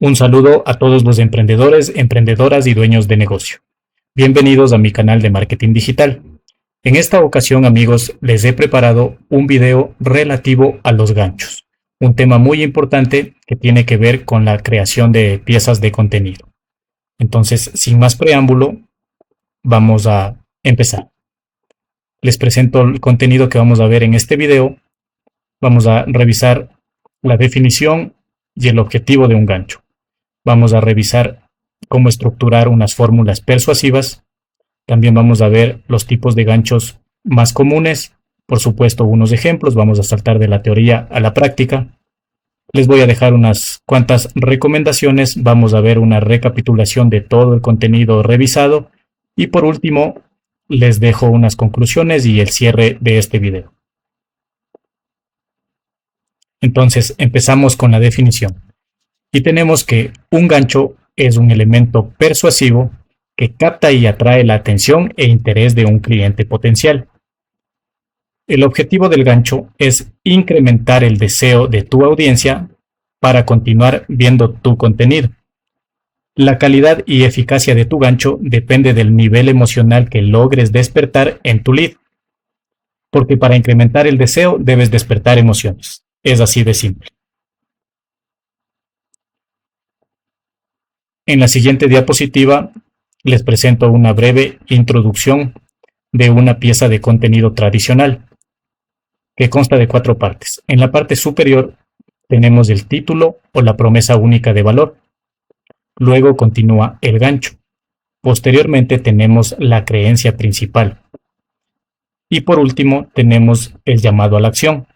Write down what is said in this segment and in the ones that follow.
Un saludo a todos los emprendedores, emprendedoras y dueños de negocio. Bienvenidos a mi canal de marketing digital. En esta ocasión, amigos, les he preparado un video relativo a los ganchos, un tema muy importante que tiene que ver con la creación de piezas de contenido. Entonces, sin más preámbulo, vamos a empezar. Les presento el contenido que vamos a ver en este video. Vamos a revisar la definición y el objetivo de un gancho. Vamos a revisar cómo estructurar unas fórmulas persuasivas. También vamos a ver los tipos de ganchos más comunes. Por supuesto, unos ejemplos. Vamos a saltar de la teoría a la práctica. Les voy a dejar unas cuantas recomendaciones. Vamos a ver una recapitulación de todo el contenido revisado. Y por último, les dejo unas conclusiones y el cierre de este video. Entonces, empezamos con la definición. Y tenemos que un gancho es un elemento persuasivo que capta y atrae la atención e interés de un cliente potencial. El objetivo del gancho es incrementar el deseo de tu audiencia para continuar viendo tu contenido. La calidad y eficacia de tu gancho depende del nivel emocional que logres despertar en tu lead. Porque para incrementar el deseo debes despertar emociones. Es así de simple. En la siguiente diapositiva les presento una breve introducción de una pieza de contenido tradicional que consta de 4 partes. En la parte superior tenemos el título o la promesa única de valor. Luego continúa el gancho. Posteriormente tenemos la creencia principal. Y por último tenemos el llamado a la acción.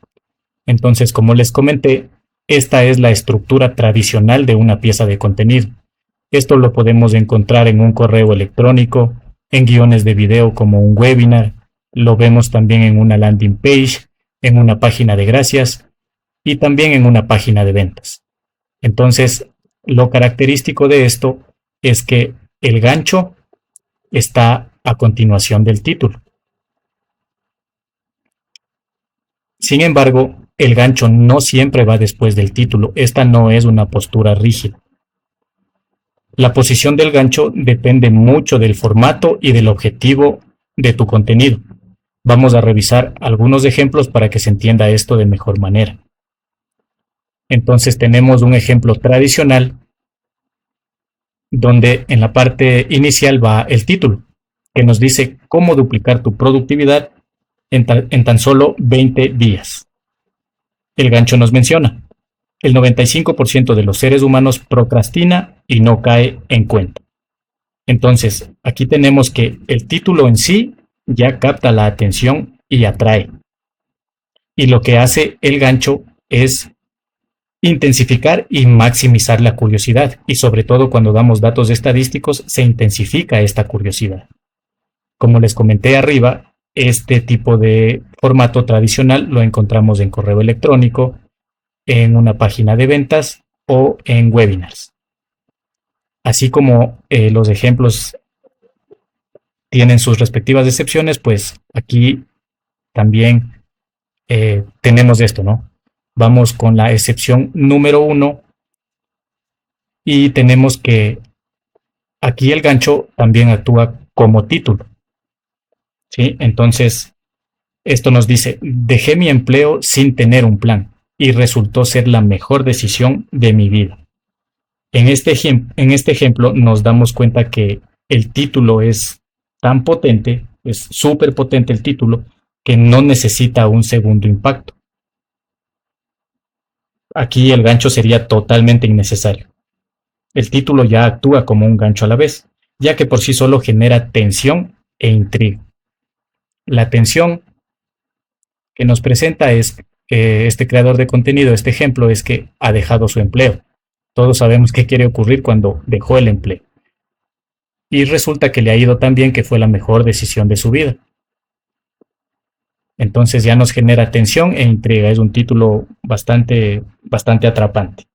Entonces, como les comenté, esta es la estructura tradicional de una pieza de contenido. Esto lo podemos encontrar en un correo electrónico, en guiones de video como un webinar, lo vemos también en una landing page, en una página de gracias y también en una página de ventas. Entonces, lo característico de esto es que el gancho está a continuación del título. Sin embargo, el gancho no siempre va después del título. Esta no es una postura rígida. La posición del gancho depende mucho del formato y del objetivo de tu contenido. Vamos a revisar algunos ejemplos para que se entienda esto de mejor manera. Entonces tenemos un ejemplo tradicional donde en la parte inicial va el título, que nos dice cómo duplicar tu productividad en tan solo 20 días. El gancho nos menciona: el 95% de los seres humanos procrastina y no cae en cuenta. Entonces, aquí tenemos que el título en sí ya capta la atención y atrae. Y lo que hace el gancho es intensificar y maximizar la curiosidad. Y sobre todo cuando damos datos estadísticos, se intensifica esta curiosidad. Como les comenté arriba, este tipo de formato tradicional lo encontramos en correo electrónico, en una página de ventas o en webinars. Así como los ejemplos tienen sus respectivas excepciones, pues aquí también tenemos esto, ¿no? Vamos con la excepción número 1 y tenemos que aquí el gancho también actúa como título, ¿sí? Entonces, esto nos dice: dejé mi empleo sin tener un plan y resultó ser la mejor decisión de mi vida. En este ejemplo nos damos cuenta que el título es tan potente, es súper potente el título, que no necesita un segundo impacto. Aquí el gancho sería totalmente innecesario. El título ya actúa como un gancho a la vez, ya que por sí solo genera tensión e intriga. La tensión que nos presenta es este creador de contenido, este ejemplo, es que ha dejado su empleo. Todos sabemos qué quiere ocurrir cuando dejó el empleo. Y resulta que le ha ido tan bien que fue la mejor decisión de su vida. Entonces ya nos genera tensión e intriga. Es un título bastante atrapante.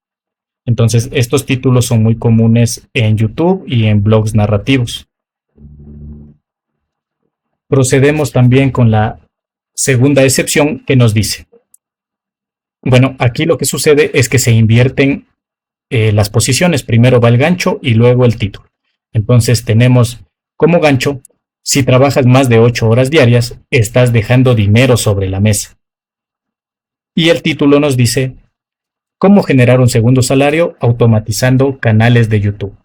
Entonces estos títulos son muy comunes en YouTube y en blogs narrativos. Procedemos también con la segunda excepción que nos dice: bueno, aquí lo que sucede es que se invierten las posiciones. Primero va el gancho y luego el título. Entonces tenemos como gancho: si trabajas más de 8 horas diarias, estás dejando dinero sobre la mesa. Y el título nos dice: cómo generar un segundo salario automatizando canales de YouTube.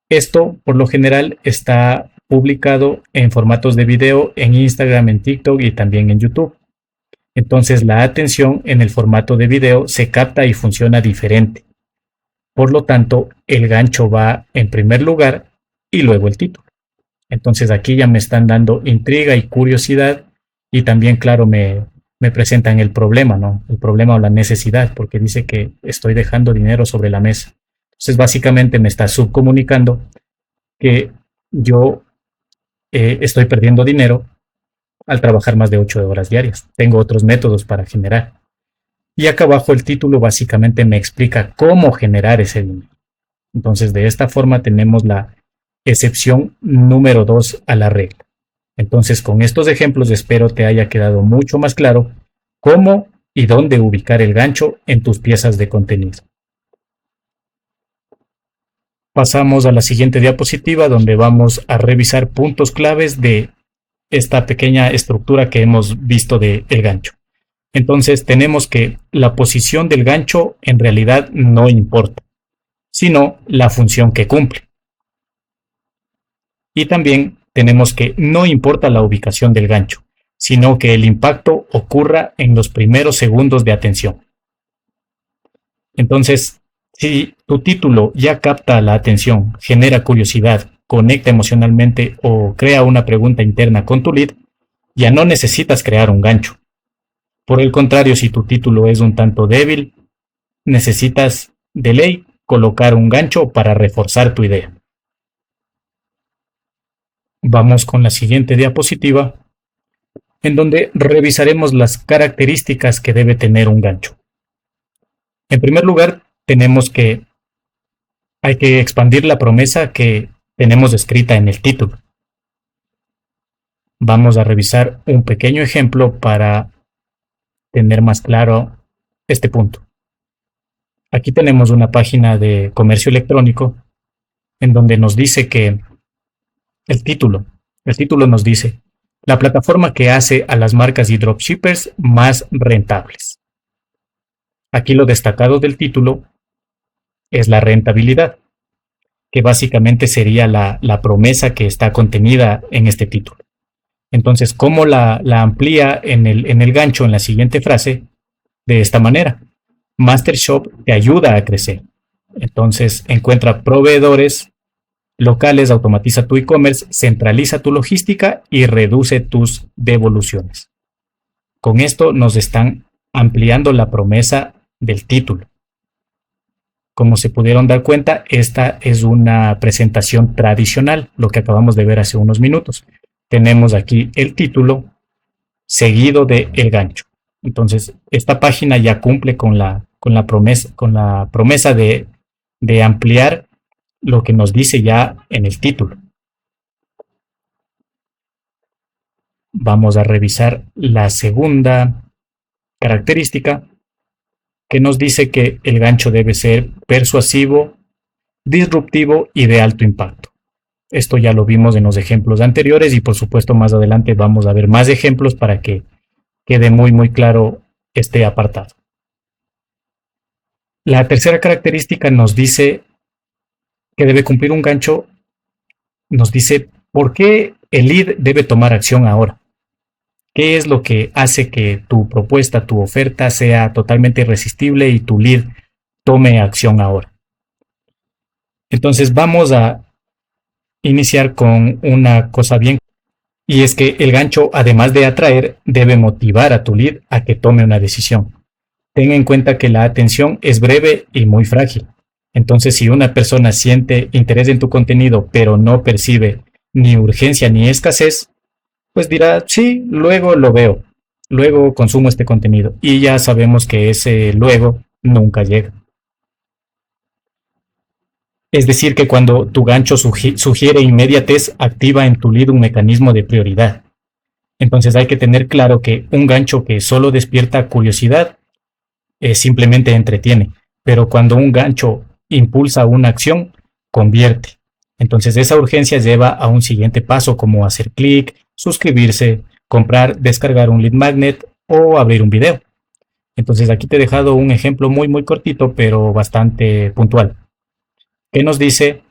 Esto, por lo general, está publicado en formatos de video en Instagram, en TikTok y también en YouTube. Entonces, la atención en el formato de video se capta y funciona diferente. Por lo tanto, el gancho va en primer lugar y luego el título. Entonces, aquí ya me están dando intriga y curiosidad, y también, claro, me presentan el problema, ¿no? El problema o la necesidad, porque dice que estoy dejando dinero sobre la mesa. Entonces, básicamente me está subcomunicando que yo estoy perdiendo dinero al trabajar más de 8 horas diarias. Tengo otros métodos para generar. Y acá abajo el título básicamente me explica cómo generar ese dinero. Entonces, de esta forma tenemos la excepción número 2 a la regla. Entonces, con estos ejemplos espero te haya quedado mucho más claro cómo y dónde ubicar el gancho en tus piezas de contenido. Pasamos a la siguiente diapositiva, donde vamos a revisar puntos claves de esta pequeña estructura que hemos visto del gancho. Entonces tenemos que la posición del gancho en realidad no importa, sino la función que cumple. Y también tenemos que no importa la ubicación del gancho, sino que el impacto ocurra en los primeros segundos de atención. Entonces, si tu título ya capta la atención, genera curiosidad, conecta emocionalmente o crea una pregunta interna con tu lead, ya no necesitas crear un gancho. Por el contrario, si tu título es un tanto débil, necesitas de ley colocar un gancho para reforzar tu idea. Vamos con la siguiente diapositiva, en donde revisaremos las características que debe tener un gancho. En primer lugar, tenemos que hay que expandir la promesa que tenemos escrita en el título. Vamos a revisar un pequeño ejemplo para tener más claro este punto. Aquí tenemos una página de comercio electrónico en donde nos dice que el título nos dice: la plataforma que hace a las marcas y dropshippers más rentables. Aquí lo destacado del título es la rentabilidad, que básicamente sería la promesa que está contenida en este título. Entonces, ¿cómo la amplía en el gancho en la siguiente frase? De esta manera: MasterShop te ayuda a crecer. Entonces, encuentra proveedores locales, automatiza tu e-commerce, centraliza tu logística y reduce tus devoluciones. Con esto nos están ampliando la promesa del título. Como se pudieron dar cuenta, esta es una presentación tradicional, lo que acabamos de ver hace unos minutos. Tenemos aquí el título seguido de el gancho. Entonces, esta página ya cumple con la promesa de ampliar lo que nos dice ya en el título. Vamos a revisar la segunda característica, que nos dice que el gancho debe ser persuasivo, disruptivo y de alto impacto. Esto ya lo vimos en los ejemplos anteriores y por supuesto más adelante vamos a ver más ejemplos para que quede muy claro este apartado. La tercera característica nos dice que debe cumplir un gancho, nos dice por qué el lead debe tomar acción ahora. ¿Qué es lo que hace que tu propuesta, tu oferta sea totalmente irresistible y tu lead tome acción ahora? Entonces vamos a iniciar con una cosa bien, y es que el gancho, además de atraer, debe motivar a tu lead a que tome una decisión. Ten en cuenta que la atención es breve y muy frágil. Entonces, si una persona siente interés en tu contenido, pero no percibe ni urgencia ni escasez, pues dirá: sí, luego lo veo, luego consumo este contenido. Y ya sabemos que ese luego nunca llega. Es decir, que cuando tu gancho sugiere inmediatez, activa en tu lead un mecanismo de prioridad. Entonces hay que tener claro que un gancho que solo despierta curiosidad simplemente entretiene, pero cuando un gancho impulsa una acción, convierte. Entonces esa urgencia lleva a un siguiente paso como hacer clic, suscribirse, comprar, descargar un lead magnet o abrir un video. Entonces aquí te he dejado un ejemplo muy cortito pero bastante puntual, que nos dice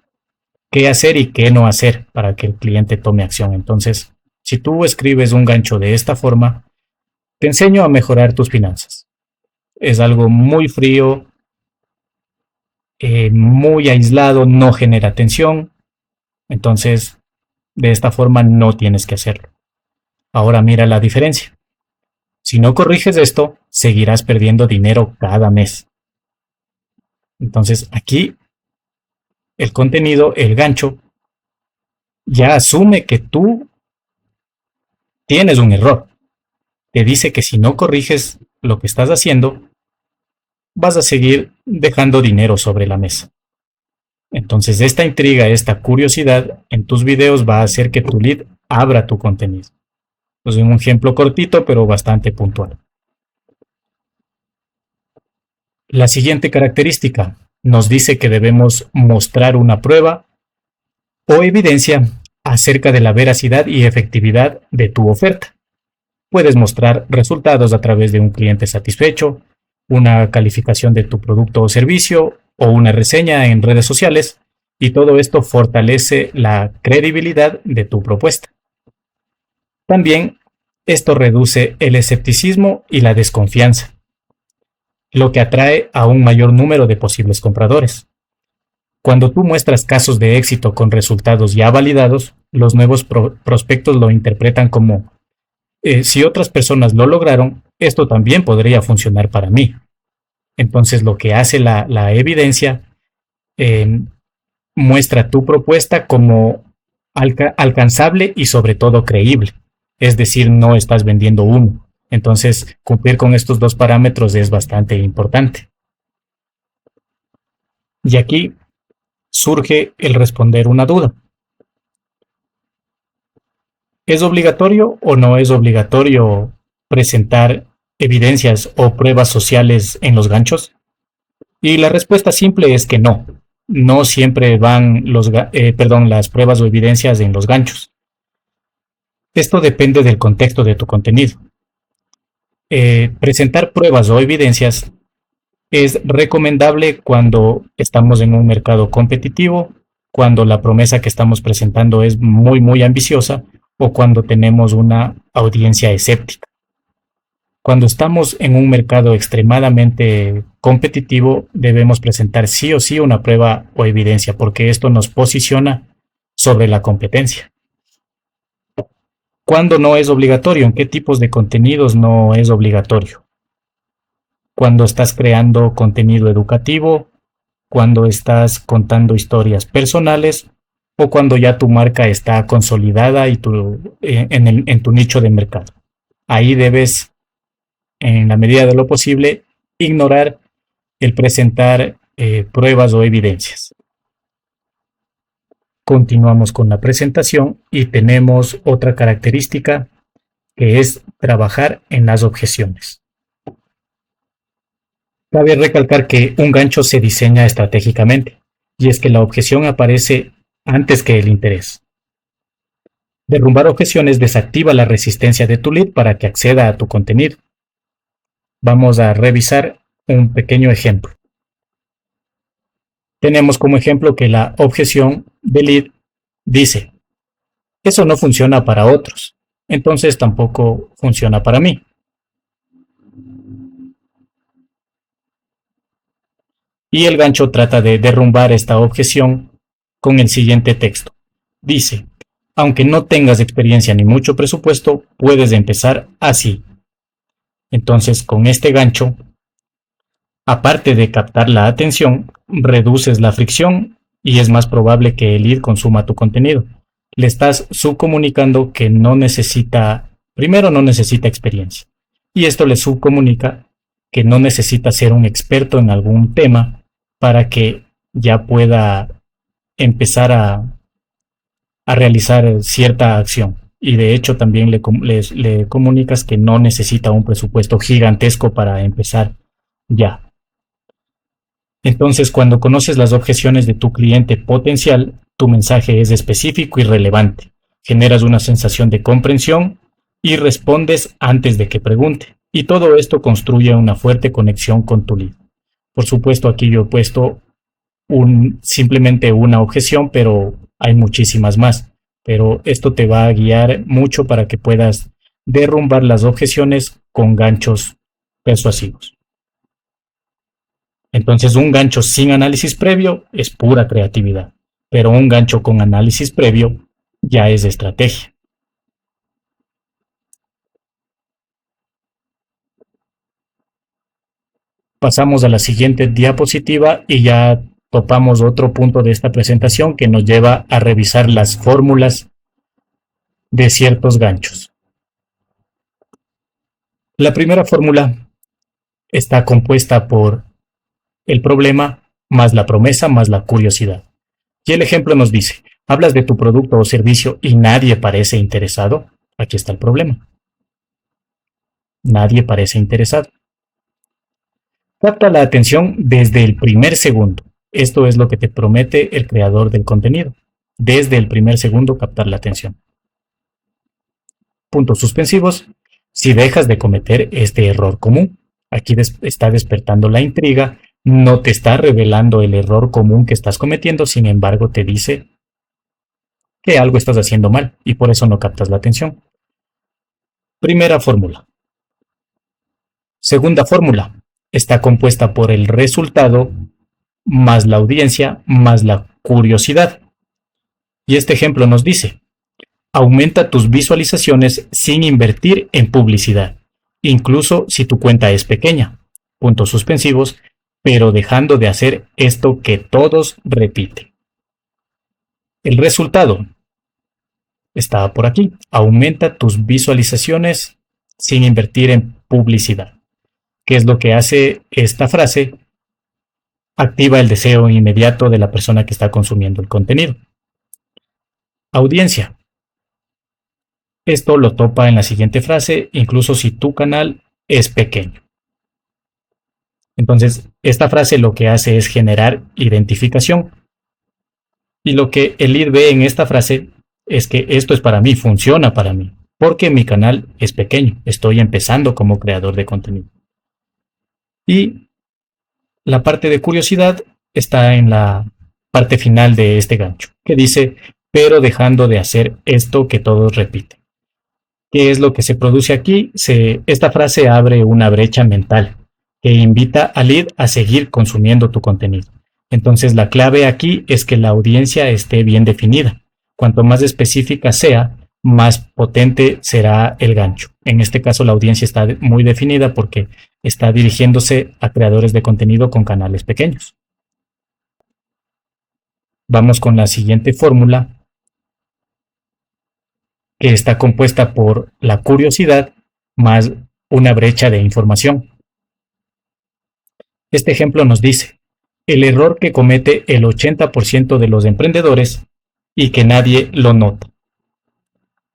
qué hacer y qué no hacer para que el cliente tome acción. Entonces, si tú escribes un gancho de esta forma, te enseño a mejorar tus finanzas. Es algo muy frío, muy aislado, no genera tensión. Entonces, de esta forma no tienes que hacerlo. Ahora mira la diferencia. Si no corriges esto, seguirás perdiendo dinero cada mes. Entonces, aquí el contenido, el gancho, ya asume que tú tienes un error. Te dice que si no corriges lo que estás haciendo, vas a seguir dejando dinero sobre la mesa. Entonces, esta intriga, esta curiosidad en tus videos va a hacer que tu lead abra tu contenido. Entonces, un ejemplo cortito, pero bastante puntual. La siguiente característica nos dice que debemos mostrar una prueba o evidencia acerca de la veracidad y efectividad de tu oferta. Puedes mostrar resultados a través de un cliente satisfecho, una calificación de tu producto o servicio o una reseña en redes sociales, y todo esto fortalece la credibilidad de tu propuesta. También esto reduce el escepticismo y la desconfianza, lo que atrae a un mayor número de posibles compradores. Cuando tú muestras casos de éxito con resultados ya validados, los nuevos prospectos lo interpretan como si otras personas lo lograron, esto también podría funcionar para mí. Entonces lo que hace la evidencia muestra tu propuesta como alcanzable y sobre todo creíble. Es decir, no estás vendiendo humo. Entonces cumplir con estos dos parámetros es bastante importante. Y aquí surge el responder una duda. ¿Es obligatorio o no es obligatorio presentar evidencias o pruebas sociales en los ganchos? Y la respuesta simple es que no. No siempre van las pruebas o evidencias en los ganchos. Esto depende del contexto de tu contenido. Presentar pruebas o evidencias es recomendable cuando estamos en un mercado competitivo, cuando la promesa que estamos presentando es muy ambiciosa o cuando tenemos una audiencia escéptica. Cuando estamos en un mercado extremadamente competitivo, debemos presentar sí o sí una prueba o evidencia, porque esto nos posiciona sobre la competencia. ¿Cuándo no es obligatorio? ¿En qué tipos de contenidos no es obligatorio? Cuando estás creando contenido educativo, cuando estás contando historias personales o cuando ya tu marca está consolidada y en tu nicho de mercado. Ahí debes, en la medida de lo posible, ignorar el presentar pruebas o evidencias. Continuamos con la presentación y tenemos otra característica que es trabajar en las objeciones. Cabe recalcar que un gancho se diseña estratégicamente, y es que la objeción aparece antes que el interés. Derrumbar objeciones desactiva la resistencia de tu lead para que acceda a tu contenido. Vamos a revisar un pequeño ejemplo. Tenemos como ejemplo que la objeción de lead dice: eso no funciona para otros, entonces tampoco funciona para mí. Y el gancho trata de derrumbar esta objeción con el siguiente texto. Dice: aunque no tengas experiencia ni mucho presupuesto, puedes empezar así. Entonces, con este gancho, aparte de captar la atención, reduces la fricción y es más probable que el lead consuma tu contenido. Le estás subcomunicando que no necesita experiencia. Y esto le subcomunica que no necesita ser un experto en algún tema para que ya pueda empezar a realizar cierta acción. Y de hecho también le comunicas que no necesita un presupuesto gigantesco para empezar ya. Entonces, cuando conoces las objeciones de tu cliente potencial, tu mensaje es específico y relevante. Generas una sensación de comprensión y respondes antes de que pregunte. Y todo esto construye una fuerte conexión con tu lead. Por supuesto, aquí yo he puesto simplemente una objeción, pero hay muchísimas más. Pero esto te va a guiar mucho para que puedas derrumbar las objeciones con ganchos persuasivos. Entonces, un gancho sin análisis previo es pura creatividad, pero un gancho con análisis previo ya es estrategia. Pasamos a la siguiente diapositiva y ya topamos otro punto de esta presentación que nos lleva a revisar las fórmulas de ciertos ganchos. La primera fórmula está compuesta por el problema más la promesa más la curiosidad. Y el ejemplo nos dice, hablas de tu producto o servicio y nadie parece interesado. Aquí está el problema. Nadie parece interesado. Capta la atención desde el primer segundo. Esto es lo que te promete el creador del contenido. Desde el primer segundo captar la atención. Puntos suspensivos. Si dejas de cometer este error común, aquí está despertando la intriga, no te está revelando el error común que estás cometiendo, sin embargo te dice que algo estás haciendo mal y por eso no captas la atención. Primera fórmula. Segunda fórmula. Está compuesta por el resultado más la audiencia más la curiosidad. Y este ejemplo nos dice, aumenta tus visualizaciones sin invertir en publicidad, incluso si tu cuenta es pequeña. Puntos suspensivos, pero dejando de hacer esto que todos repiten. El resultado está por aquí. Aumenta tus visualizaciones sin invertir en publicidad. ¿Qué es lo que hace esta frase? Activa el deseo inmediato de la persona que está consumiendo el contenido. Audiencia. Esto lo topa en la siguiente frase, incluso si tu canal es pequeño. Entonces, esta frase lo que hace es generar identificación. Y lo que el lead ve en esta frase es que esto es para mí, funciona para mí, porque mi canal es pequeño, estoy empezando como creador de contenido. Y la parte de curiosidad está en la parte final de este gancho, que dice, pero dejando de hacer esto que todos repiten. ¿Qué es lo que se produce aquí? Esta frase abre una brecha mental que invita al lead a seguir consumiendo tu contenido. Entonces la clave aquí es que la audiencia esté bien definida. Cuanto más específica sea, más potente será el gancho. En este caso la audiencia está muy definida porque está dirigiéndose a creadores de contenido con canales pequeños. Vamos con la siguiente fórmula, que está compuesta por la curiosidad más una brecha de información. Este ejemplo nos dice, el error que comete el 80% de los emprendedores y que nadie lo nota.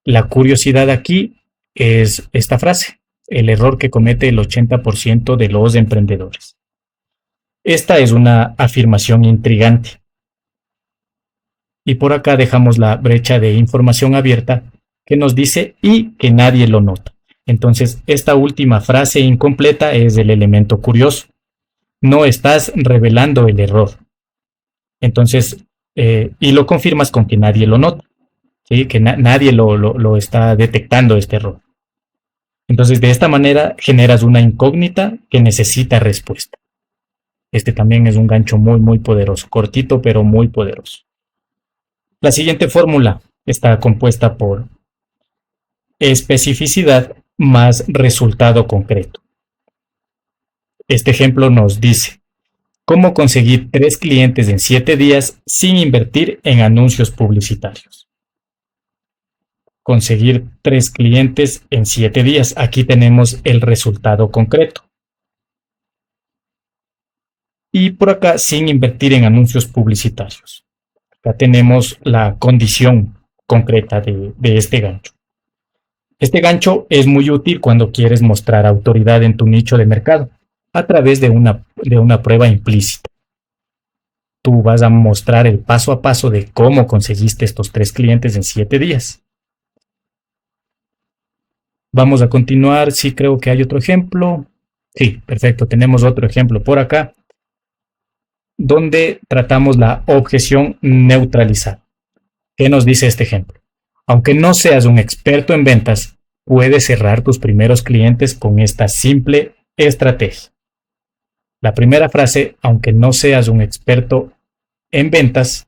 La curiosidad aquí es esta frase, el error que comete el 80% de los emprendedores. Esta es una afirmación intrigante. Y por acá dejamos la brecha de información abierta que nos dice y que nadie lo nota. Entonces, esta última frase incompleta es el elemento curioso. No estás revelando el error. Entonces, y lo confirmas con que nadie lo nota. ¿Sí? Que nadie lo está detectando este error. Entonces, de esta manera generas una incógnita que necesita respuesta. Este también es un gancho muy, muy poderoso. Cortito, pero muy poderoso. La siguiente fórmula está compuesta por especificidad más resultado concreto. Este ejemplo nos dice, ¿cómo conseguir 3 clientes en 7 días sin invertir en anuncios publicitarios? Conseguir 3 clientes en 7 días. Aquí tenemos el resultado concreto. Y por acá, sin invertir en anuncios publicitarios. Acá tenemos la condición concreta de este gancho. Este gancho es muy útil cuando quieres mostrar autoridad en tu nicho de mercado a través de una prueba implícita. tú vas a mostrar el paso a paso de cómo conseguiste estos 3 clientes en 7 días. Vamos a continuar. Sí, creo que hay otro ejemplo. Sí, perfecto. Tenemos otro ejemplo por acá, donde tratamos la objeción neutralizada. ¿Qué nos dice este ejemplo? Aunque no seas un experto en ventas, puedes cerrar tus primeros clientes con esta simple estrategia. La primera frase, aunque no seas un experto en ventas,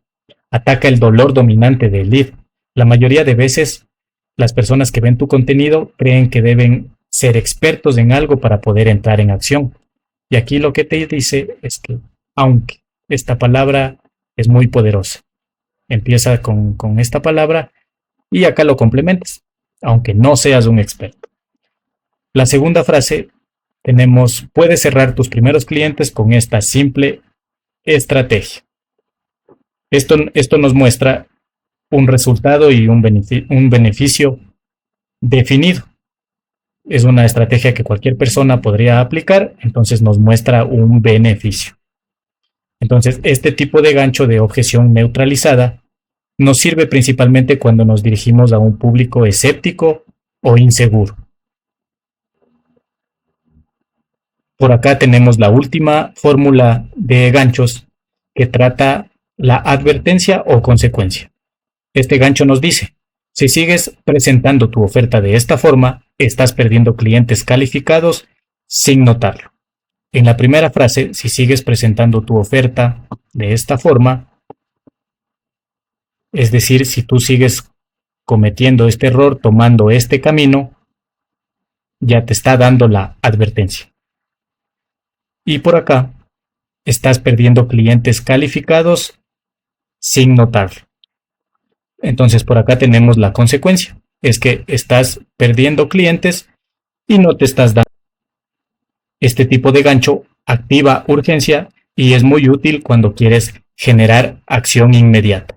ataca el dolor dominante del lead. La mayoría de veces, las personas que ven tu contenido creen que deben ser expertos en algo para poder entrar en acción. Y aquí lo que te dice es que, aunque esta palabra es muy poderosa, empieza con esta palabra y acá lo complementas, aunque no seas un experto. La segunda frase tenemos, puedes cerrar tus primeros clientes con esta simple estrategia. Esto nos muestra un resultado y un beneficio definido. Es una estrategia que cualquier persona podría aplicar, entonces nos muestra un beneficio. Entonces, este tipo de gancho de objeción neutralizada nos sirve principalmente cuando nos dirigimos a un público escéptico o inseguro. Por acá tenemos la última fórmula de ganchos que trata la advertencia o consecuencia. Este gancho nos dice, si sigues presentando tu oferta de esta forma, estás perdiendo clientes calificados sin notarlo. En la primera frase, si sigues presentando tu oferta de esta forma, es decir, si tú sigues cometiendo este error, tomando este camino, ya te está dando la advertencia. Y por acá, estás perdiendo clientes calificados sin notarlo. Entonces por acá tenemos la consecuencia. Es que estás perdiendo clientes y no te estás dando. Este tipo de gancho activa urgencia y es muy útil cuando quieres generar acción inmediata.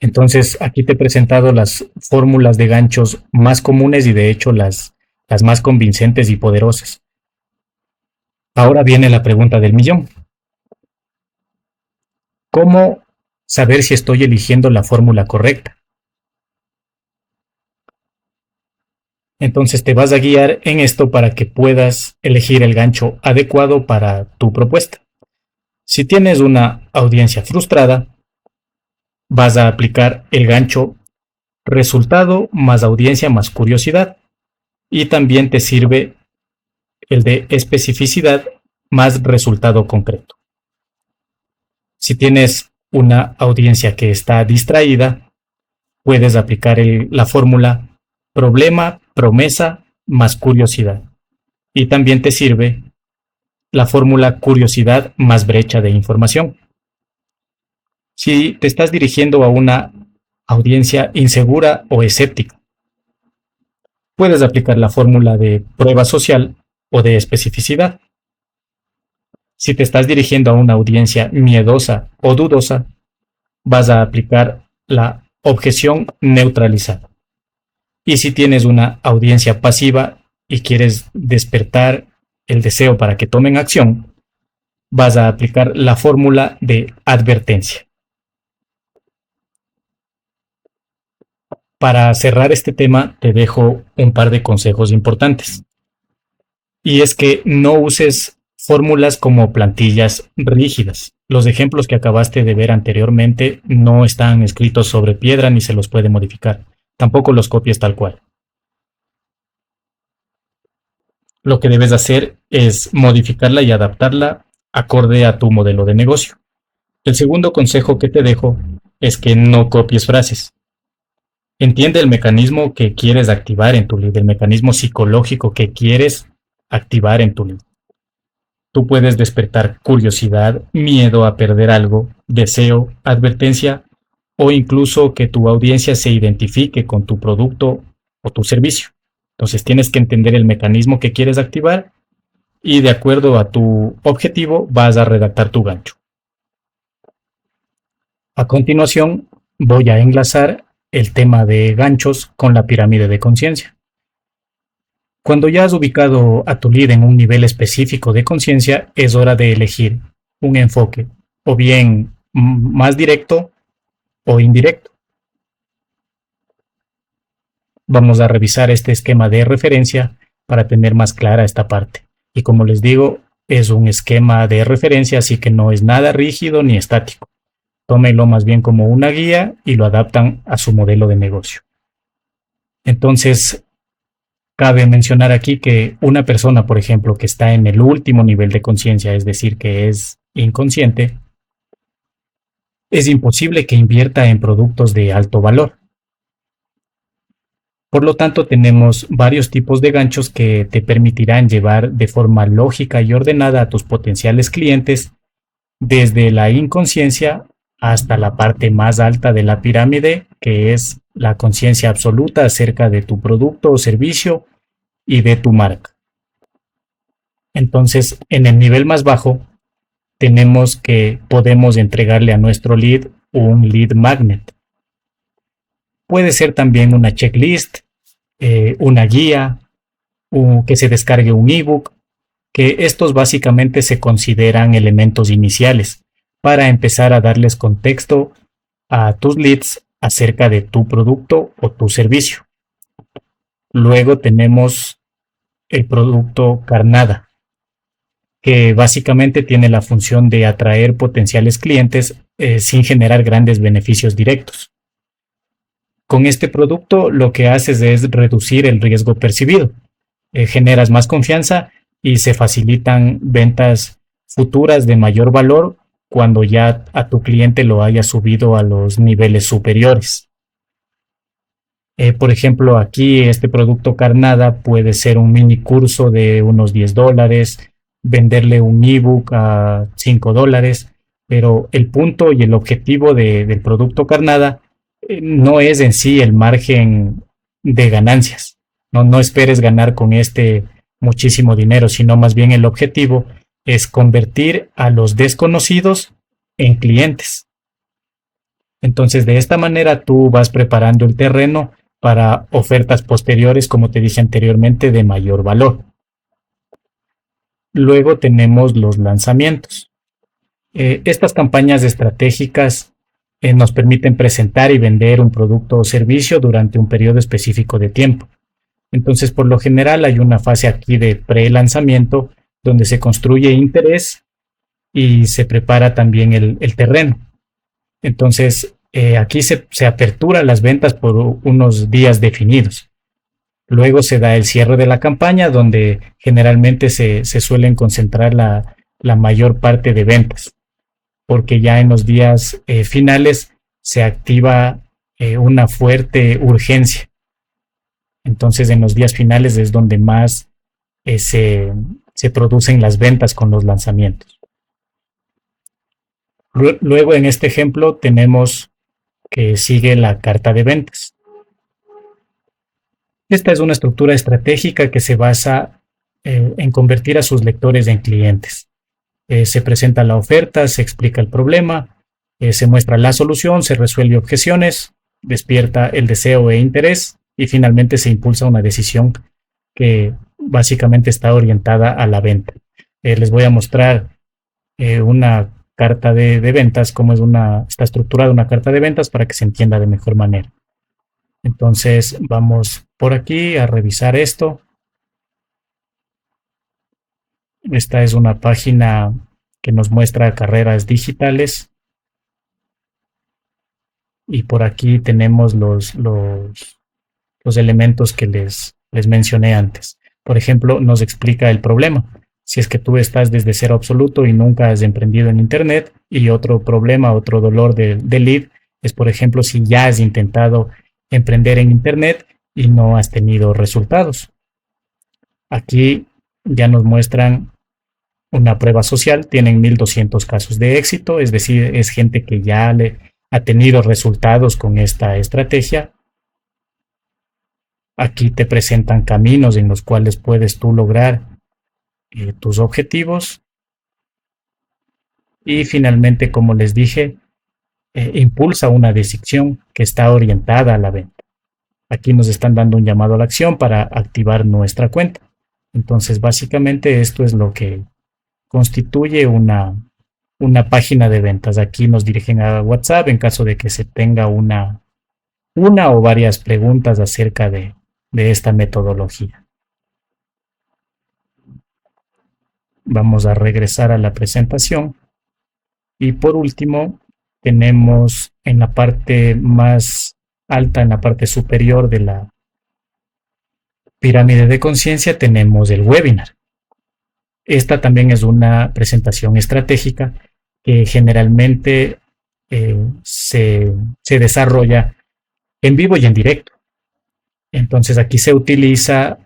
Entonces aquí te he presentado las fórmulas de ganchos más comunes y de hecho las más convincentes y poderosas. Ahora viene la pregunta del millón. ¿Cómo saber si estoy eligiendo la fórmula correcta? Entonces te vas a guiar en esto para que puedas elegir el gancho adecuado para tu propuesta. Si tienes una audiencia frustrada, vas a aplicar el gancho resultado más audiencia más curiosidad. Y también te sirve el de especificidad más resultado concreto. Si tienes una audiencia que está distraída, puedes aplicar la fórmula problema, promesa más curiosidad. Y también te sirve la fórmula curiosidad más brecha de información. Si te estás dirigiendo a una audiencia insegura o escéptica, puedes aplicar la fórmula de prueba social o de especificidad. Si te estás dirigiendo a una audiencia miedosa o dudosa, vas a aplicar la objeción neutralizada. Y si tienes una audiencia pasiva y quieres despertar el deseo para que tomen acción, vas a aplicar la fórmula de advertencia. Para cerrar este tema, te dejo un par de consejos importantes. Y es que no uses fórmulas como plantillas rígidas. Los ejemplos que acabaste de ver anteriormente no están escritos sobre piedra ni se los puede modificar. Tampoco los copies tal cual. Lo que debes hacer es modificarla y adaptarla acorde a tu modelo de negocio. El segundo consejo que te dejo es que no copies frases. Entiende el mecanismo que quieres activar en tu lead, el mecanismo psicológico que quieres activar en tu lead. Tú puedes despertar curiosidad, miedo a perder algo, deseo, advertencia o incluso que tu audiencia se identifique con tu producto o tu servicio. Entonces tienes que entender el mecanismo que quieres activar y de acuerdo a tu objetivo vas a redactar tu gancho. A continuación voy a enlazar el tema de ganchos con la pirámide de conciencia. Cuando ya has ubicado a tu lead en un nivel específico de conciencia, es hora de elegir un enfoque, o bien más directo o indirecto. Vamos a revisar este esquema de referencia para tener más clara esta parte. Y como les digo, es un esquema de referencia, así que no es nada rígido ni estático. Tómenlo más bien como una guía y lo adaptan a su modelo de negocio. Entonces, cabe mencionar aquí que una persona, por ejemplo, que está en el último nivel de conciencia, es decir, que es inconsciente, es imposible que invierta en productos de alto valor. Por lo tanto, tenemos varios tipos de ganchos que te permitirán llevar de forma lógica y ordenada a tus potenciales clientes desde la inconsciencia hasta la parte más alta de la pirámide, que es la conciencia absoluta acerca de tu producto o servicio y de tu marca. Entonces, en el nivel más bajo, tenemos que podemos entregarle a nuestro lead un lead magnet. Puede ser también una checklist, una guía, que se descargue un ebook, que estos básicamente se consideran elementos iniciales para empezar a darles contexto a tus leads acerca de tu producto o tu servicio. Luego tenemos el producto carnada, que básicamente tiene la función de atraer potenciales clientes sin generar grandes beneficios directos. Con este producto lo que haces es reducir el riesgo percibido, generas más confianza y se facilitan ventas futuras de mayor valor cuando ya a tu cliente lo haya subido a los niveles superiores. Por ejemplo, aquí este producto carnada puede ser un mini curso de unos $10, venderle un ebook a $5, pero el punto y el objetivo del producto carnada no es en sí el margen de ganancias. No esperes ganar con este muchísimo dinero, sino más bien el objetivo es convertir a los desconocidos en clientes. Entonces, de esta manera tú vas preparando el terreno para ofertas posteriores, como te dije anteriormente, de mayor valor. Luego tenemos los lanzamientos. Estas campañas estratégicas nos permiten presentar y vender un producto o servicio durante un periodo específico de tiempo. Entonces, por lo general, hay una fase aquí de pre-lanzamiento donde se construye interés y se prepara también el terreno. Entonces, aquí se apertura las ventas por unos días definidos. Luego se da el cierre de la campaña, donde generalmente se suelen concentrar la mayor parte de ventas, porque ya en los días finales se activa una fuerte urgencia. Entonces, en los días finales es donde más se producen las ventas con los lanzamientos. Luego, en este ejemplo, tenemos que sigue la carta de ventas. Esta es una estructura estratégica que se basa en convertir a sus lectores en clientes. Se presenta la oferta, se explica el problema, se muestra la solución, se resuelve objeciones, despierta el deseo e interés y finalmente se impulsa una decisión que básicamente está orientada a la venta. Les voy a mostrar una carta de ventas, cómo está estructurada una carta de ventas para que se entienda de mejor manera. Entonces vamos por aquí a revisar esto. Esta es una página que nos muestra carreras digitales. Y por aquí tenemos los elementos que les mencioné antes. Por ejemplo, nos explica el problema. Si es que tú estás desde cero absoluto y nunca has emprendido en Internet, y otro problema, otro dolor de lead, es por ejemplo si ya has intentado emprender en Internet y no has tenido resultados. Aquí ya nos muestran una prueba social, tienen 1200 casos de éxito, es decir, es gente que ya ha tenido resultados con esta estrategia. Aquí te presentan caminos en los cuales puedes tú lograr tus objetivos. Y finalmente, como les dije, impulsa una decisión que está orientada a la venta. Aquí nos están dando un llamado a la acción para activar nuestra cuenta. Entonces, básicamente esto es lo que constituye una página de ventas. Aquí nos dirigen a WhatsApp en caso de que se tenga una o varias preguntas acerca de esta metodología. Vamos a regresar a la presentación. Y por último, tenemos en la parte más alta, en la parte superior de la pirámide de conciencia, tenemos el webinar. Esta también es una presentación estratégica que generalmente se desarrolla en vivo y en directo. Entonces aquí se utiliza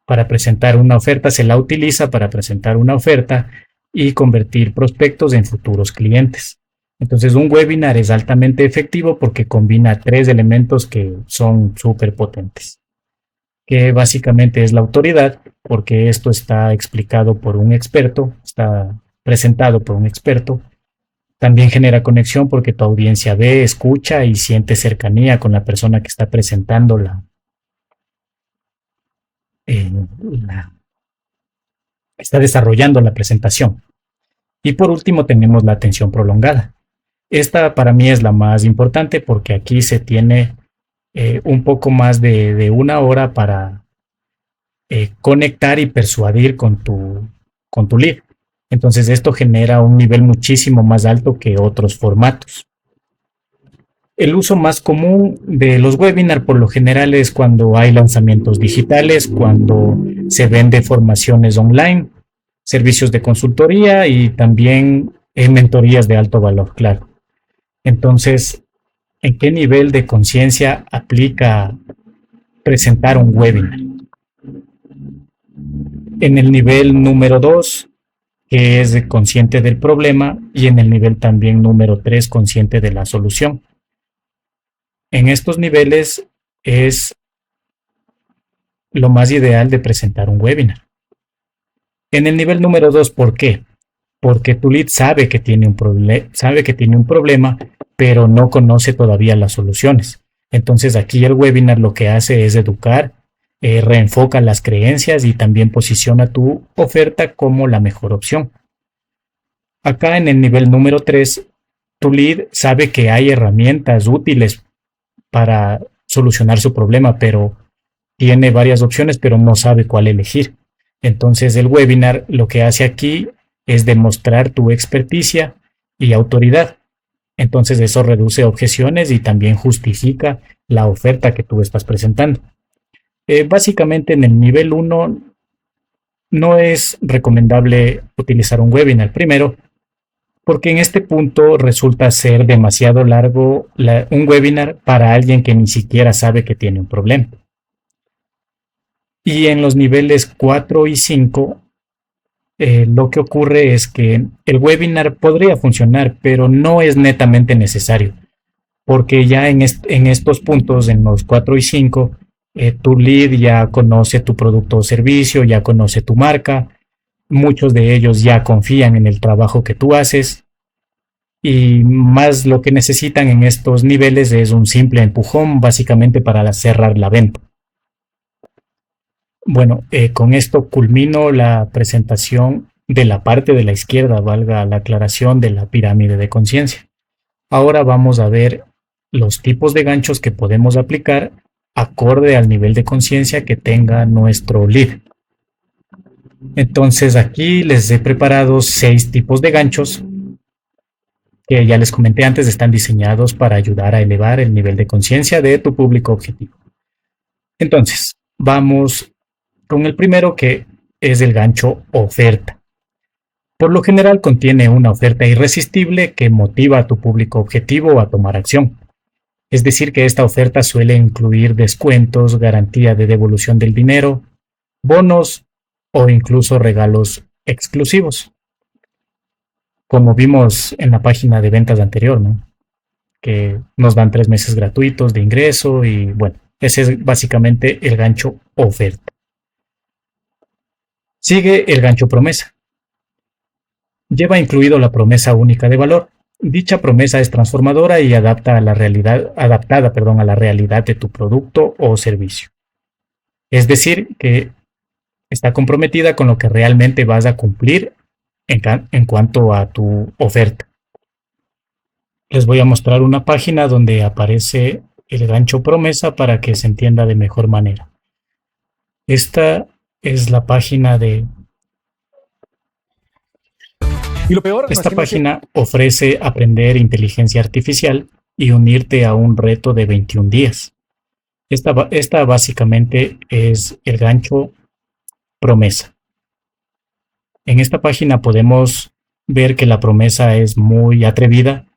para presentar una oferta, se la utiliza para presentar una oferta y convertir prospectos en futuros clientes. Entonces un webinar es altamente efectivo porque combina 3 elementos que son súper potentes, que básicamente es la autoridad, porque esto está explicado por un experto, está presentado por un experto. También genera conexión porque tu audiencia ve, escucha y siente cercanía con la persona que está presentando está desarrollando la presentación. Y por último tenemos la atención prolongada. Esta para mí es la más importante porque aquí se tiene un poco más de una hora para conectar y persuadir con tu lead. Entonces esto genera un nivel muchísimo más alto que otros formatos. El uso más común de los webinars por lo general es cuando hay lanzamientos digitales, cuando se vende formaciones online, servicios de consultoría y también mentorías de alto valor, claro. Entonces, ¿en qué nivel de conciencia aplica presentar un webinar? En el nivel número 2, que es consciente del problema, y en el nivel también número 3, consciente de la solución. En estos niveles es lo más ideal de presentar un webinar. En el nivel número 2, ¿por qué? Porque tu lead sabe que tiene un problema, pero no conoce todavía las soluciones. Entonces aquí el webinar lo que hace es educar, reenfoca las creencias y también posiciona tu oferta como la mejor opción. Acá en el nivel número 3, tu lead sabe que hay herramientas útiles para solucionar su problema, pero tiene varias opciones, pero no sabe cuál elegir. Entonces el webinar lo que hace aquí es demostrar tu experticia y autoridad. Entonces eso reduce objeciones y también justifica la oferta que tú estás presentando. Básicamente en el nivel 1 no es recomendable utilizar un webinar. Primero, porque en este punto resulta ser demasiado largo un webinar para alguien que ni siquiera sabe que tiene un problema. Y en los niveles 4 y 5, lo que ocurre es que el webinar podría funcionar, pero no es netamente necesario, porque ya en estos puntos, en los 4 y 5, tu lead ya conoce tu producto o servicio, ya conoce tu marca, muchos de ellos ya confían en el trabajo que tú haces y más lo que necesitan en estos niveles es un simple empujón básicamente para cerrar la venta. Bueno, con esto culmino la presentación de la parte de la izquierda, valga la aclaración, de la pirámide de conciencia. Ahora vamos a ver los tipos de ganchos que podemos aplicar acorde al nivel de conciencia que tenga nuestro lead. Entonces aquí les he preparado 6 tipos de ganchos que ya les comenté antes, están diseñados para ayudar a elevar el nivel de conciencia de tu público objetivo. Entonces, vamos con el primero, que es el gancho oferta. Por lo general contiene una oferta irresistible que motiva a tu público objetivo a tomar acción. Es decir, que esta oferta suele incluir descuentos, garantía de devolución del dinero, bonos o incluso regalos exclusivos. Como vimos en la página de ventas anterior, ¿no? Que nos dan 3 meses gratuitos de ingreso y bueno, ese es básicamente el gancho oferta. Sigue el gancho promesa. Lleva incluido la promesa única de valor. Dicha promesa es transformadora y adaptada a la realidad de tu producto o servicio. Es decir, que está comprometida con lo que realmente vas a cumplir en cuanto a tu oferta. Les voy a mostrar una página donde aparece el gancho promesa para que se entienda de mejor manera. Esta es la página de... Y lo peor, Esta página ofrece aprender inteligencia artificial y unirte a un reto de 21 días. Esta básicamente es el gancho promesa. En esta página podemos ver que la promesa es muy atrevida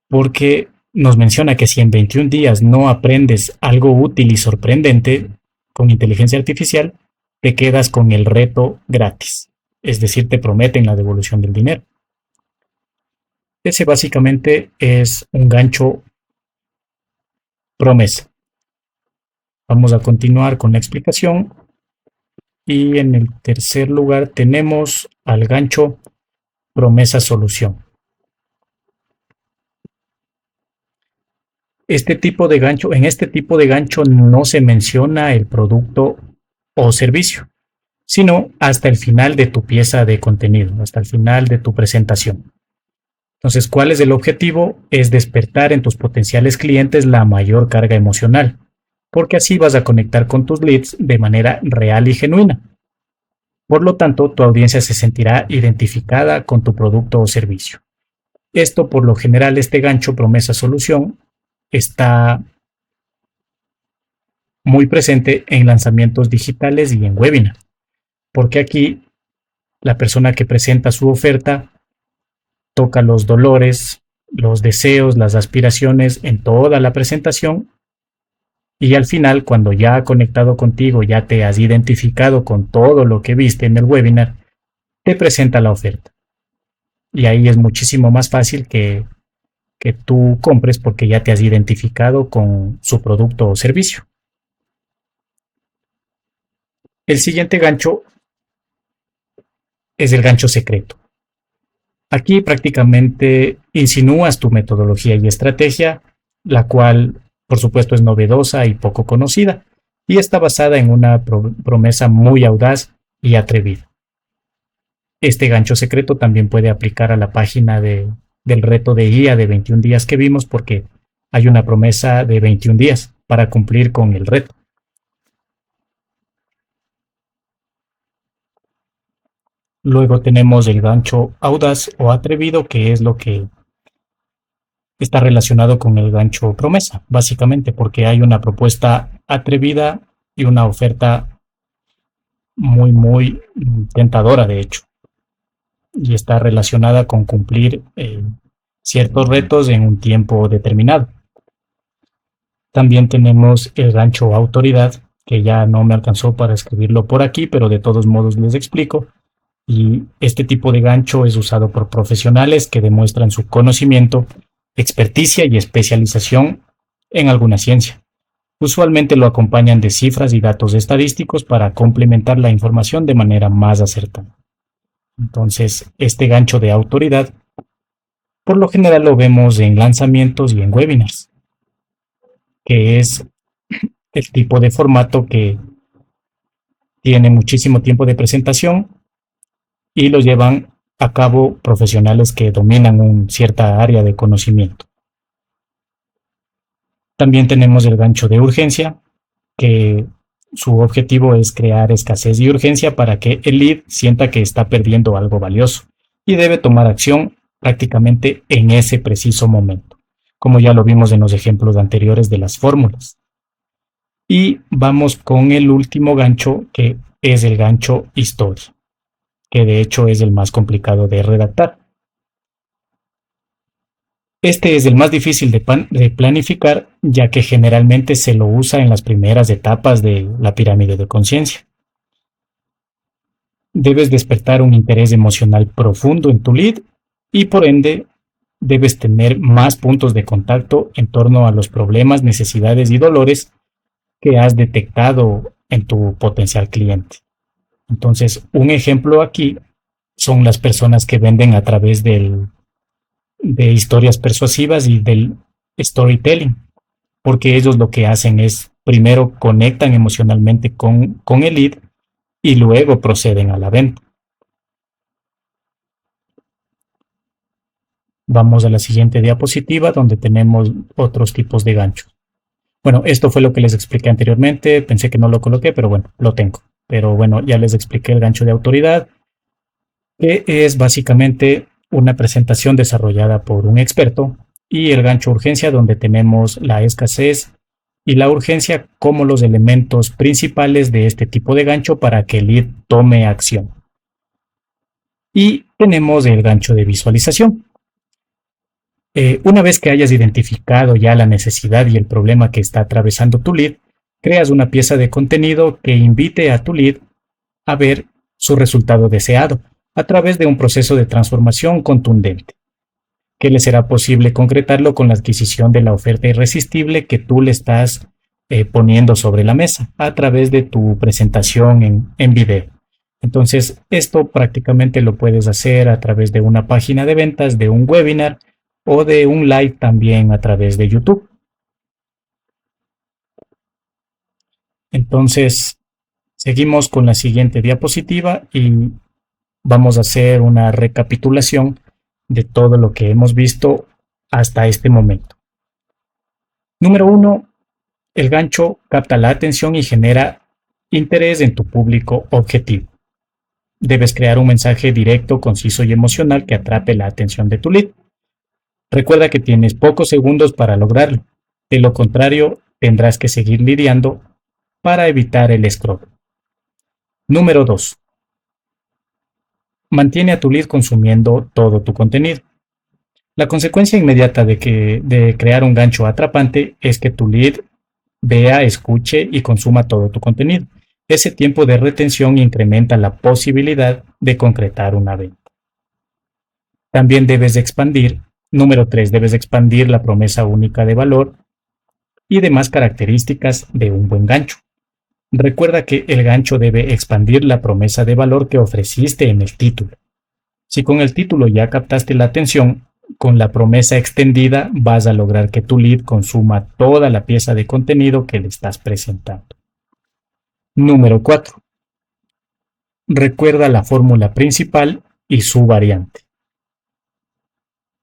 porque nos menciona que si en 21 días no aprendes algo útil y sorprendente con inteligencia artificial, te quedas con el reto gratis. Es decir, te prometen la devolución del dinero. Ese básicamente es un gancho promesa. Vamos a continuar con la explicación. Y en el tercer lugar tenemos al gancho promesa solución. En este tipo de gancho no se menciona el producto o servicio, sino hasta el final de tu pieza de contenido, hasta el final de tu presentación. Entonces, ¿cuál es el objetivo? Es despertar en tus potenciales clientes la mayor carga emocional, porque así vas a conectar con tus leads de manera real y genuina. Por lo tanto, tu audiencia se sentirá identificada con tu producto o servicio. Esto, por lo general, este gancho promesa solución está muy presente en lanzamientos digitales y en webinar, porque aquí la persona que presenta su oferta toca los dolores, los deseos, las aspiraciones en toda la presentación y al final, cuando ya ha conectado contigo, ya te has identificado con todo lo que viste en el webinar, te presenta la oferta. Y ahí es muchísimo más fácil que tú compres porque ya te has identificado con su producto o servicio. El siguiente gancho es el gancho secreto. Aquí prácticamente insinúas tu metodología y estrategia, la cual por supuesto es novedosa y poco conocida, y está basada en una promesa muy audaz y atrevida. Este gancho secreto también puede aplicar a la página del reto de guía de 21 días que vimos, porque hay una promesa de 21 días para cumplir con el reto. Luego tenemos el gancho audaz o atrevido, que es lo que está relacionado con el gancho promesa, básicamente porque hay una propuesta atrevida y una oferta muy tentadora, de hecho, y está relacionada con cumplir ciertos retos en un tiempo determinado. También tenemos el gancho autoridad, que ya no me alcanzó para escribirlo por aquí, pero de todos modos les explico. Y este tipo de gancho es usado por profesionales que demuestran su conocimiento, experticia y especialización en alguna ciencia. Usualmente lo acompañan de cifras y datos estadísticos para complementar la información de manera más acertada. Entonces, este gancho de autoridad, por lo general lo vemos en lanzamientos y en webinars, que es el tipo de formato que tiene muchísimo tiempo de presentación y lo llevan a cabo profesionales que dominan cierta área de conocimiento. También tenemos el gancho de urgencia, que su objetivo es crear escasez y urgencia para que el lead sienta que está perdiendo algo valioso y debe tomar acción prácticamente en ese preciso momento, como ya lo vimos en los ejemplos anteriores de las fórmulas. Y vamos con el último gancho, que es el gancho historia, que de hecho es el más complicado de redactar. Este es el más difícil de planificar, ya que generalmente se lo usa en las primeras etapas de la pirámide de conciencia. Debes despertar un interés emocional profundo en tu lead y por ende debes tener más puntos de contacto en torno a los problemas, necesidades y dolores que has detectado en tu potencial cliente. Entonces, un ejemplo aquí son las personas que venden a través del de historias persuasivas y del storytelling, porque ellos lo que hacen es primero conectan emocionalmente con el lead y luego proceden a la venta. Vamos a la siguiente diapositiva donde tenemos otros tipos de ganchos. Bueno, esto fue lo que les expliqué anteriormente, pensé que no lo coloqué, pero bueno, lo tengo. Pero bueno, ya les expliqué el gancho de autoridad, que es básicamente una presentación desarrollada por un experto, y el gancho urgencia, donde tenemos la escasez y la urgencia como los elementos principales de este tipo de gancho para que el lead tome acción. Y tenemos el gancho de visualización. Una vez que hayas identificado ya la necesidad y el problema que está atravesando tu lead, creas una pieza de contenido que invite a tu lead a ver su resultado deseado a través de un proceso de transformación contundente, que le será posible concretarlo con la adquisición de la oferta irresistible que tú le estás poniendo sobre la mesa a través de tu presentación en video. Entonces, esto prácticamente lo puedes hacer a través de una página de ventas, de un webinar o de un live también a través de YouTube. Entonces, seguimos con la siguiente diapositiva y vamos a hacer una recapitulación de todo lo que hemos visto hasta este momento. Número 1, el gancho capta la atención y genera interés en tu público objetivo. Debes crear un mensaje directo, conciso y emocional que atrape la atención de tu lead. Recuerda que tienes pocos segundos para lograrlo. De lo contrario, tendrás que seguir lidiando para evitar el scroll. Número 2. Mantiene a tu lead consumiendo todo tu contenido. La consecuencia inmediata de crear un gancho atrapante es que tu lead vea, escuche y consuma todo tu contenido. Ese tiempo de retención incrementa la posibilidad de concretar una venta. También debes expandir. Número 3. Debes expandir la promesa única de valor y demás características de un buen gancho. Recuerda que el gancho debe expandir la promesa de valor que ofreciste en el título. Si con el título ya captaste la atención, con la promesa extendida vas a lograr que tu lead consuma toda la pieza de contenido que le estás presentando. Número 4. Recuerda la fórmula principal y su variante.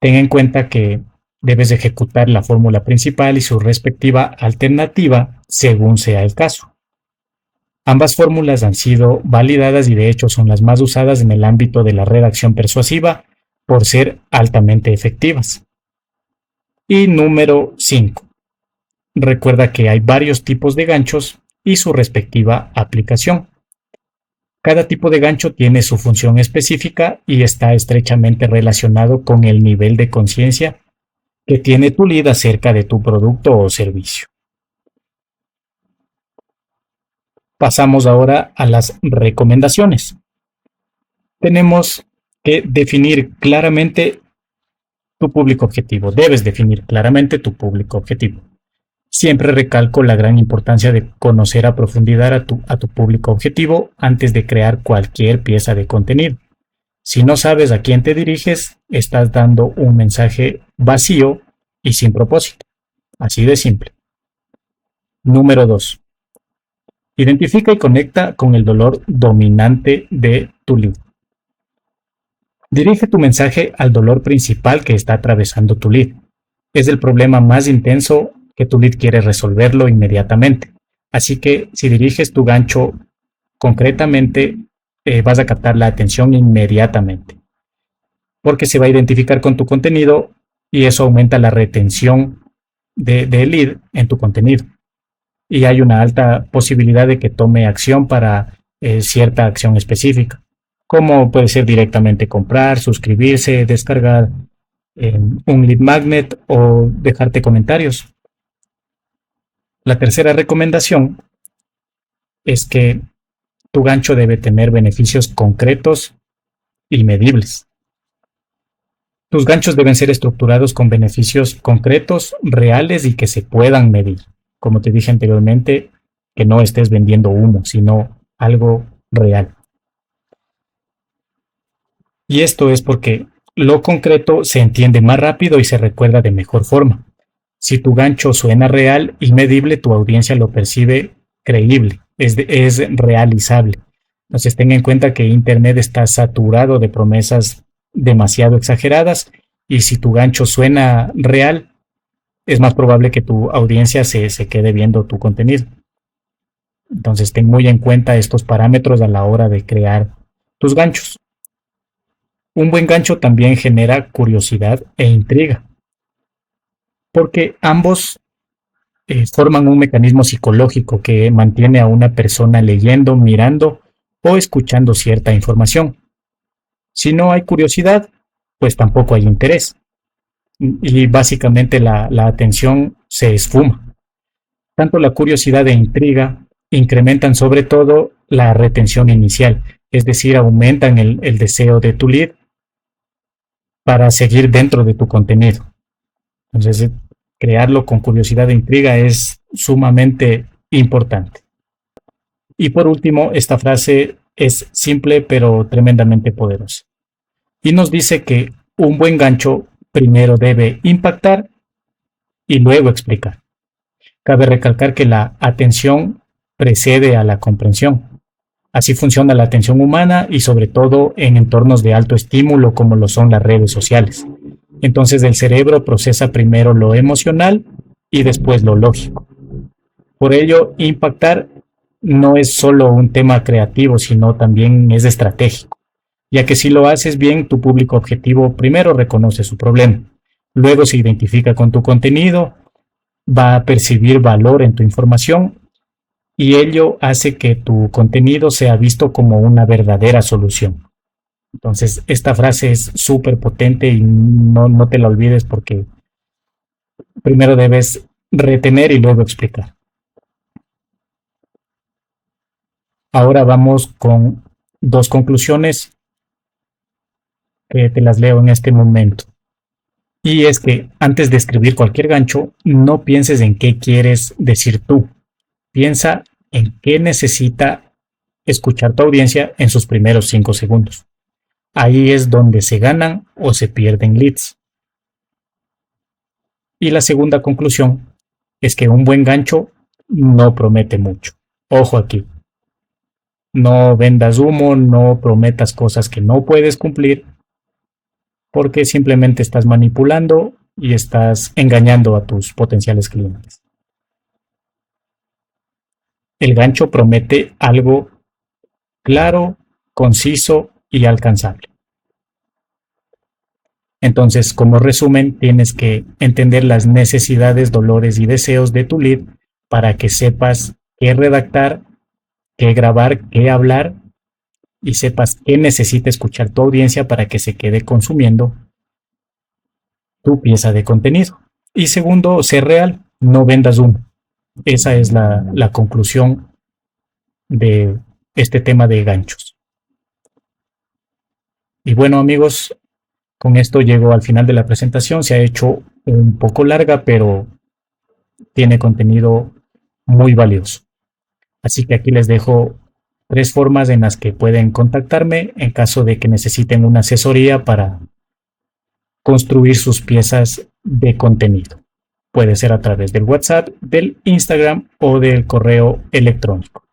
Ten en cuenta que debes ejecutar la fórmula principal y su respectiva alternativa según sea el caso. Ambas fórmulas han sido validadas y de hecho son las más usadas en el ámbito de la redacción persuasiva por ser altamente efectivas. Y número 5. Recuerda que hay varios tipos de ganchos y su respectiva aplicación. Cada tipo de gancho tiene su función específica y está estrechamente relacionado con el nivel de conciencia que tiene tu lead acerca de tu producto o servicio. Pasamos ahora a las recomendaciones. Tenemos que definir claramente tu público objetivo. Debes definir claramente tu público objetivo. Siempre recalco la gran importancia de conocer a profundidad a tu público objetivo antes de crear cualquier pieza de contenido. Si no sabes a quién te diriges, estás dando un mensaje vacío y sin propósito. Así de simple. Número 2. Identifica y conecta con el dolor dominante de tu lead. Dirige tu mensaje al dolor principal que está atravesando tu lead. Es el problema más intenso que tu lead quiere resolverlo inmediatamente. Así que si diriges tu gancho concretamente, vas a captar la atención inmediatamente. Porque se va a identificar con tu contenido y eso aumenta la retención del lead en tu contenido. Y hay una alta posibilidad de que tome acción para cierta acción específica, como puede ser directamente comprar, suscribirse, descargar un lead magnet o dejarte comentarios. La tercera recomendación es que tu gancho debe tener beneficios concretos y medibles. Tus ganchos deben ser estructurados con beneficios concretos, reales y que se puedan medir. Como te dije anteriormente, que no estés vendiendo humo, sino algo real. Y esto es porque Lo concreto se entiende más rápido y se recuerda de mejor forma. Si tu gancho suena real y medible, tu audiencia lo percibe creíble, es realizable. Entonces ten en cuenta que Internet está saturado de promesas demasiado exageradas y si tu gancho suena real, es más probable que tu audiencia se quede viendo tu contenido. Entonces ten muy en cuenta estos parámetros a la hora de crear tus ganchos. Un buen gancho también genera curiosidad e intriga, porque ambos forman un mecanismo psicológico que mantiene a una persona leyendo, mirando o escuchando cierta información. Si no hay curiosidad, pues tampoco hay interés. Y básicamente la atención se esfuma. Tanto la curiosidad e intriga incrementan sobre todo la retención inicial, es decir, aumentan el deseo de tu lead para seguir dentro de tu contenido. Entonces, crearlo con curiosidad e intriga es sumamente importante. Y por último, esta frase es simple pero tremendamente poderosa. Y nos dice que un buen gancho primero debe impactar y luego explicar. Cabe recalcar que la atención precede a la comprensión. Así funciona la atención humana y sobre todo en entornos de alto estímulo como lo son las redes sociales. Entonces el cerebro procesa primero lo emocional y después lo lógico. Por ello, impactar no es solo un tema creativo, sino también es estratégico, ya que si lo haces bien, tu público objetivo primero reconoce su problema, luego se identifica con tu contenido, va a percibir valor en tu información y ello hace que tu contenido sea visto como una verdadera solución. Entonces, esta frase es súper potente y no te la olvides porque primero debes retener y luego explicar. Ahora vamos con dos conclusiones que te las leo en este momento. Y es que antes de escribir cualquier gancho, no pienses en qué quieres decir tú. Piensa en qué necesita escuchar tu audiencia en sus primeros 5 segundos. Ahí es donde se ganan o se pierden leads. Y la segunda conclusión es que un buen gancho no promete mucho. Ojo aquí. No vendas humo, no prometas cosas que no puedes cumplir, porque simplemente estás manipulando y estás engañando a tus potenciales clientes. El gancho promete algo claro, conciso y alcanzable. Entonces, como resumen, tienes que entender las necesidades, dolores y deseos de tu lead para que sepas qué redactar, qué grabar, qué hablar y sepas qué necesita escuchar tu audiencia para que se quede consumiendo tu pieza de contenido. Y segundo, ser real, no vendas humo. Esa es la conclusión de este tema de ganchos. Y bueno, amigos, con esto llego al final de la presentación. Se ha hecho un poco larga, pero tiene contenido muy valioso. Así que aquí les dejo 3 formas en las que pueden contactarme en caso de que necesiten una asesoría para construir sus piezas de contenido. Puede ser a través del WhatsApp, del Instagram o del correo electrónico.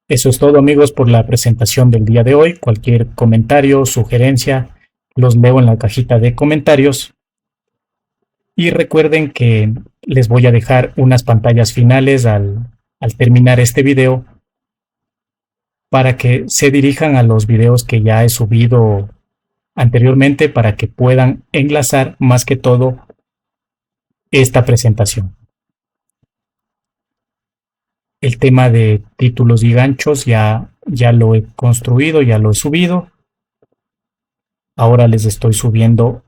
Eso es todo, amigos, por la presentación del día de hoy. Cualquier comentario, sugerencia, los leo en la cajita de comentarios. Y recuerden que les voy a dejar unas pantallas finales al terminar este video para que se dirijan a los videos que ya he subido anteriormente para que puedan enlazar más que todo esta presentación. El tema de títulos y ganchos ya lo he construido, ya lo he subido. Ahora les estoy subiendo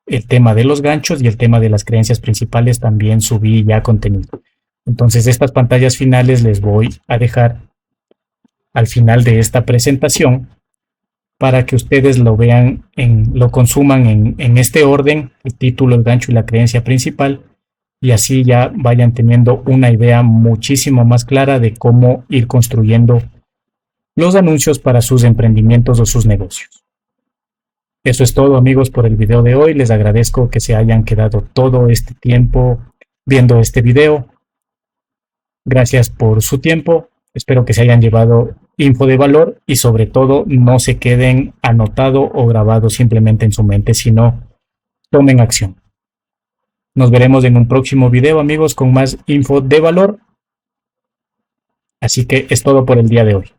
el tema de los ganchos y el tema de las creencias principales también subí ya contenido. Entonces estas pantallas finales les voy a dejar al final de esta presentación para que ustedes lo vean, lo consuman en este orden, el título, el gancho y la creencia principal, y así ya vayan teniendo una idea muchísimo más clara de cómo ir construyendo los anuncios para sus emprendimientos o sus negocios. Eso es todo, amigos, por el video de hoy. Les agradezco que se hayan quedado todo este tiempo viendo este video. Gracias por su tiempo. Espero que se hayan llevado info de valor y sobre todo no se queden anotado o grabado simplemente en su mente, sino tomen acción. Nos veremos en un próximo video, amigos, con más info de valor. Así que es todo por el día de hoy.